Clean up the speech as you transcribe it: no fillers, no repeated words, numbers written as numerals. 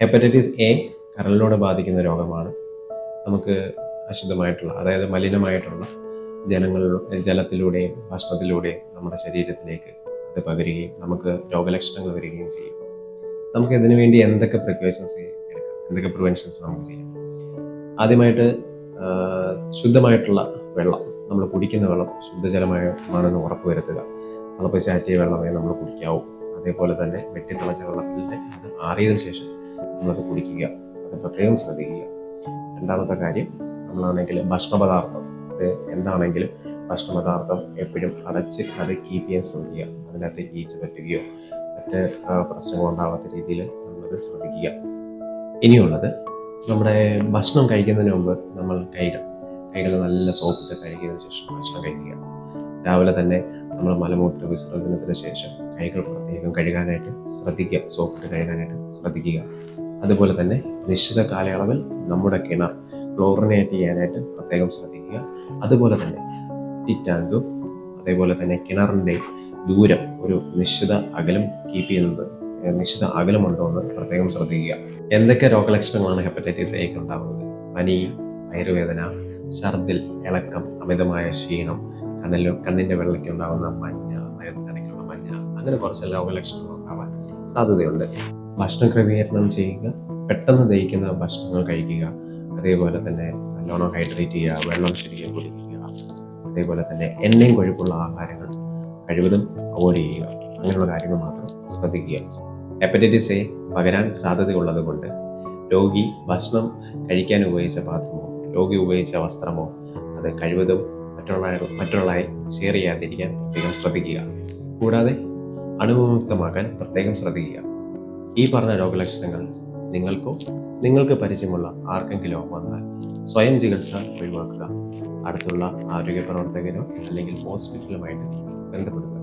Hepatitis A കരളിനോട് ബാധിക്കുന്ന രോഗമാണ്. നമുക്ക് അശുദ്ധമായിട്ടുള്ള, അതായത് മലിനമായിട്ടുള്ള ജലത്തിലൂടെയും ഭക്ഷണത്തിലൂടെയും നമ്മുടെ ശരീരത്തിലേക്ക് അത് പകരുകയും നമുക്ക് രോഗലക്ഷണങ്ങൾ വരികയും ചെയ്യും. നമുക്ക് ഇതിനു വേണ്ടി എന്തൊക്കെ പ്രിക്കോഷൻസ് എടുക്കാം, എന്തൊക്കെ പ്രിവെൻഷൻസ് നമുക്ക് ചെയ്യാം? ആദ്യമായിട്ട് ശുദ്ധമായിട്ടുള്ള വെള്ളം, നമ്മൾ കുടിക്കുന്ന വെള്ളം ശുദ്ധജലമാണെന്ന് ഉറപ്പുവരുത്തുക. തിളപ്പിച്ചാറ്റിയ വെള്ളമേ നമ്മൾ കുടിക്കാവൂ. അതേപോലെ തന്നെ വെട്ടിത്തിളച്ച വെള്ളത്തിൽ അത് ആറിയതിനു ശേഷം നമ്മളത് കുടിക്കുക, അത് പ്രത്യേകം ശ്രദ്ധിക്കുക. രണ്ടാമത്തെ കാര്യം, നമ്മളാണെങ്കിൽ ഭക്ഷണപദാർത്ഥം, അത് എന്താണെങ്കിലും ഭക്ഷണപദാർത്ഥം എപ്പോഴും അടച്ച് അത് കീപ്പ് ചെയ്യാൻ ശ്രമിക്കുക. അതിനകത്ത് ഈച്ച പറ്റുകയോ മറ്റ് പ്രശ്നങ്ങളുണ്ടാവാത്ത രീതിയിൽ നമ്മളത് ശ്രദ്ധിക്കുക. ഇനിയുള്ളത്, നമ്മുടെ ഭക്ഷണം കഴിക്കുന്നതിന് മുമ്പ് നമ്മൾ കൈകൾ നല്ല സോപ്പിട്ട് കഴുകിയതിനു ശേഷം ഭക്ഷണം കഴിക്കുക. രാവിലെ തന്നെ നമ്മൾ മലമൂത്ര വിസർജനത്തിന് ശേഷം കൈകൾ പ്രത്യേകം കഴുകാനായിട്ട് ശ്രദ്ധിക്കുക, സോപ്പിട്ട് കഴുകാനായിട്ട് ശ്രദ്ധിക്കുക. അതുപോലെ തന്നെ നിശ്ചിത കാലയളവിൽ നമ്മുടെ കിണർ ക്ലോറിനേറ്റ് ചെയ്യാനായിട്ട് പ്രത്യേകം ശ്രദ്ധിക്കുക. അതുപോലെ തന്നെ സെപ്റ്റിക് ടാങ്കും അതേപോലെ തന്നെ കിണറിൻ്റെ ദൂരം ഒരു നിശ്ചിത അകലം കീപ്പ് ചെയ്യുന്നത്, നിശ്ചിത അകലമുണ്ടോ എന്ന് പ്രത്യേകം ശ്രദ്ധിക്കുക. എന്തൊക്കെ രോഗലക്ഷണങ്ങളാണ് ഹെപ്പറ്റൈറ്റിസ് എക്ക് ഉണ്ടാകുന്നത്? പനി, വയറുവേദന, ഛർദിൽ, ഇളക്കം, അമിതമായ ക്ഷീണം, കണ്ണിൻ്റെ വെള്ളയ്ക്ക് ഉണ്ടാകുന്ന മഞ്ഞ, നഖത്തിനിടയ്ക്കുള്ള മഞ്ഞ, അങ്ങനെ കുറച്ച് രോഗലക്ഷണങ്ങൾ ഉണ്ടാവാൻ സാധ്യതയുണ്ട്. ഭക്ഷണ ക്രമീകരണം ചെയ്യുക, പെട്ടെന്ന് ദഹിക്കുന്ന ഭക്ഷണങ്ങൾ കഴിക്കുക. അതേപോലെ തന്നെ നല്ലോണം ഹൈഡ്രേറ്റ് ചെയ്യുക, വെള്ളം ശരിക്കും കുടിക്കുക. അതേപോലെ തന്നെ എണ്ണയും കൊഴുപ്പുള്ള ആഹാരങ്ങൾ കഴിവതും അവോയ്ഡ് ചെയ്യുക. അങ്ങനെയുള്ള കാര്യങ്ങൾ മാത്രം ശ്രദ്ധിക്കുക. ഹെപ്പറ്റൈറ്റിസ് എ പകരാൻ സാധ്യതയുള്ളത് കൊണ്ട് രോഗി ഭക്ഷണം കഴിക്കാൻ ഉപയോഗിച്ച പാത്രമോ രോഗി ഉപയോഗിച്ച വസ്ത്രമോ അത് കഴിവതും മറ്റുള്ളവരായി ഷെയർ ചെയ്യാതിരിക്കാൻ പ്രത്യേകം ശ്രദ്ധിക്കുക. കൂടാതെ അണുവിമുക്തമാക്കാൻ പ്രത്യേകം ശ്രദ്ധിക്കുക. ഈ പറഞ്ഞ രോഗലക്ഷണങ്ങൾ നിങ്ങൾക്കോ നിങ്ങൾക്ക് പരിചയമുള്ള ആർക്കെങ്കിലോ വന്നാൽ സ്വയം ചികിത്സ ഒഴിവാക്കുക. അടുത്തുള്ള ആരോഗ്യ പ്രവർത്തകനോ അല്ലെങ്കിൽ ഹോസ്പിറ്റലുമായിട്ട് ബന്ധപ്പെടുക.